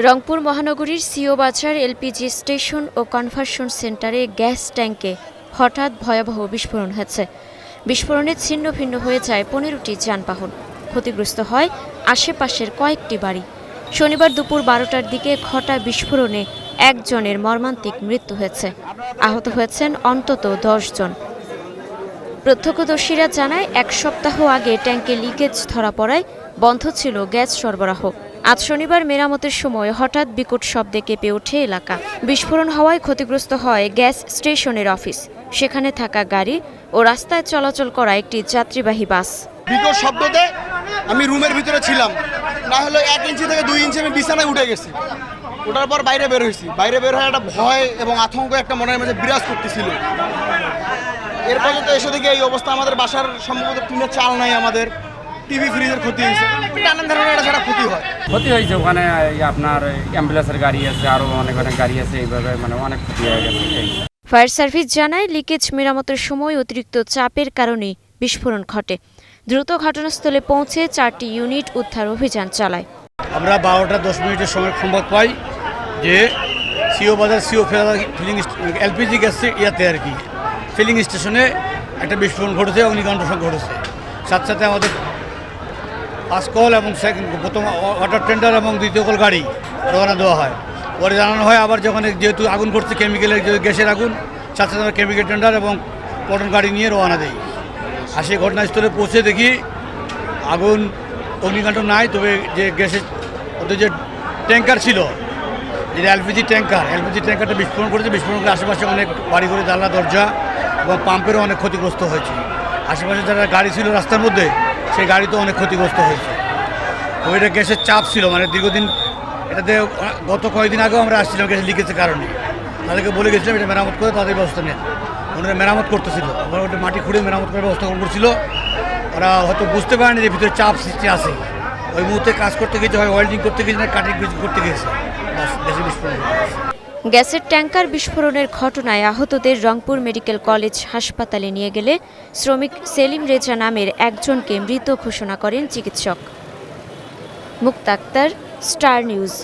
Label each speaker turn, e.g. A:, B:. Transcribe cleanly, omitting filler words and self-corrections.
A: রংপুর মহানগরীর সিও বাজার LPG station ও conversion সেন্টারে গ্যাস ট্যাঙ্কে হঠাৎ ভয়াবহ বিস্ফোরণ হয়েছে। বিস্ফোরণে ছিন্ন ভিন্ন হয়ে যায় ১৫টি যানবাহন। ক্ষতিগ্রস্ত হয় আশেপাশের কয়েকটি বাড়ি। শনিবার দুপুর ১২টার দিকে ঘটা বিস্ফোরণে একজনের মর্মান্তিক মৃত্যু হয়েছে। আহত হয়েছেন অন্তত ১০ জন। প্রত্যক্ষদর্শীরা জানায়, এক সপ্তাহ আগে ট্যাঙ্কে লিকেজ ধরা পড়ায় বন্ধ ছিল গ্যাস সরবরাহ। আজ শনিবার মেরামতের সময় হঠাৎ বিকট শব্দে কেঁপে ওঠে এলাকা। বিস্ফোরণ হওয়ায় ক্ষতিগ্রস্ত হয় গ্যাস স্টেশনের অফিস, সেখানে থাকা গাড়ি ও রাস্তায় চলাচল করা একটি যাত্রীবাহী বাস।
B: বিকট শব্দতে আমি রুমের ভিতরে ছিলাম, না হলে 1 ইঞ্চি থেকে 2 ইঞ্চি আমি বিছানায় উঠে গেছি। ওঠার পর বাইরে বের হয়েছি। বাইরে বের হয়ে একটা ভয় এবং আতঙ্ক একটা মনের মাঝে বিরাজ করতেছিল। এরপর তো এসে দেখি এই অবস্থা। আমাদের বাসার সম্ভবত টিনের চাল নাই, আমাদের টিভি ফ্রিজের ক্ষতি হয়েছে, নানান ধরনের একটা সারা ক্ষতি হয়।
C: ক্ষতি হয়েছে ওখানে আপনার অ্যাম্বুলেন্সের গাড়ি আছে, আরও অনেক গাড়ি আছে, এইভাবে অনেক ক্ষতি হয়ে গেছে।
A: ফায়ার সার্ভিস জানায়, লিকেজ মেরামতের সময় অতিরিক্ত চাপের কারণে বিস্ফোরণ ঘটে। দ্রুত ঘটনাস্থলে পৌঁছে 4টি ইউনিট উদ্ধার অভিযান চালায়।
D: আমরা 12টা 10 মিনিটের সময় সংবাদ পাই যে সিও বাজার ফিলিং এলপিজি গ্যাস ইয়াতে আর কি ফিলিং স্টেশনে একটা বিস্ফোরণ ঘটেছে, অগ্নিকাণ্ড ঘটেছে। সাথে সাথে আমাদের ফার্স্ট কল এবং প্রথম ওয়াটার টেন্ডার এবং দ্বিতীয় কল গাড়ি রওনা দেওয়া হয়। পরে জানানো হয় আবার যখন যেহেতু আগুন করছে কেমিক্যালের গ্যাসের আগুন, সাথে সাথে কেমিক্যাল টেন্ডার এবং পটন গাড়ি নিয়ে রওনা দেয়। আর সেই ঘটনাস্থলে পৌঁছে দেখি আগুন অগ্নিকাণ্ড নাই, তবে যে গ্যাসের ওদের যে ট্যাঙ্কার ছিল, যেটা এলপিজি ট্যাঙ্কারটা বিস্ফোরণ করেছে। বিস্ফোরণ করে আশেপাশে অনেক বাড়ি করে জানলা দরজা এবং পাম্পেরও অনেক ক্ষতিগ্রস্ত হয়েছে। আশেপাশে যারা গাড়ি ছিল রাস্তার মধ্যে, সেই গাড়ি তো অনেক ক্ষতিগ্রস্ত হয়েছে। ওইটা গ্যাসের চাপ ছিল, দীর্ঘদিন এটাতে গত কয়েকদিন আগেও আমরা আসছিলাম গ্যাসের লিকেজের কারণে। তাদেরকে বলে গেছিলাম এটা মেরামত করে তাদের ব্যবস্থা নেন। ওনারা মেরামত করতেছিল, ওরা ওটা মাটি খুঁড়ে মেরামত করার ব্যবস্থা করছিল। ওরা হয়তো বুঝতে পারেনি যে ভিতরে চাপ সৃষ্টি আছে। ওই মুহূর্তে কাজ করতে গেছে, হয় ওয়েল্ডিং করতে গেছে না কাটিং করতে গেছে, গ্যাসের বিস্ফোরণ।
A: গ্যাসের ট্যাঙ্কার বিস্ফোরণের ঘটনায় আহতদের রংপুর মেডিকেল কলেজ হাসপাতালে নিয়ে গেলে শ্রমিক সেলিম রেজা নামের একজনকে মৃত ঘোষণা করেন চিকিৎসক। মুক্তা আক্তার, স্টার নিউজ।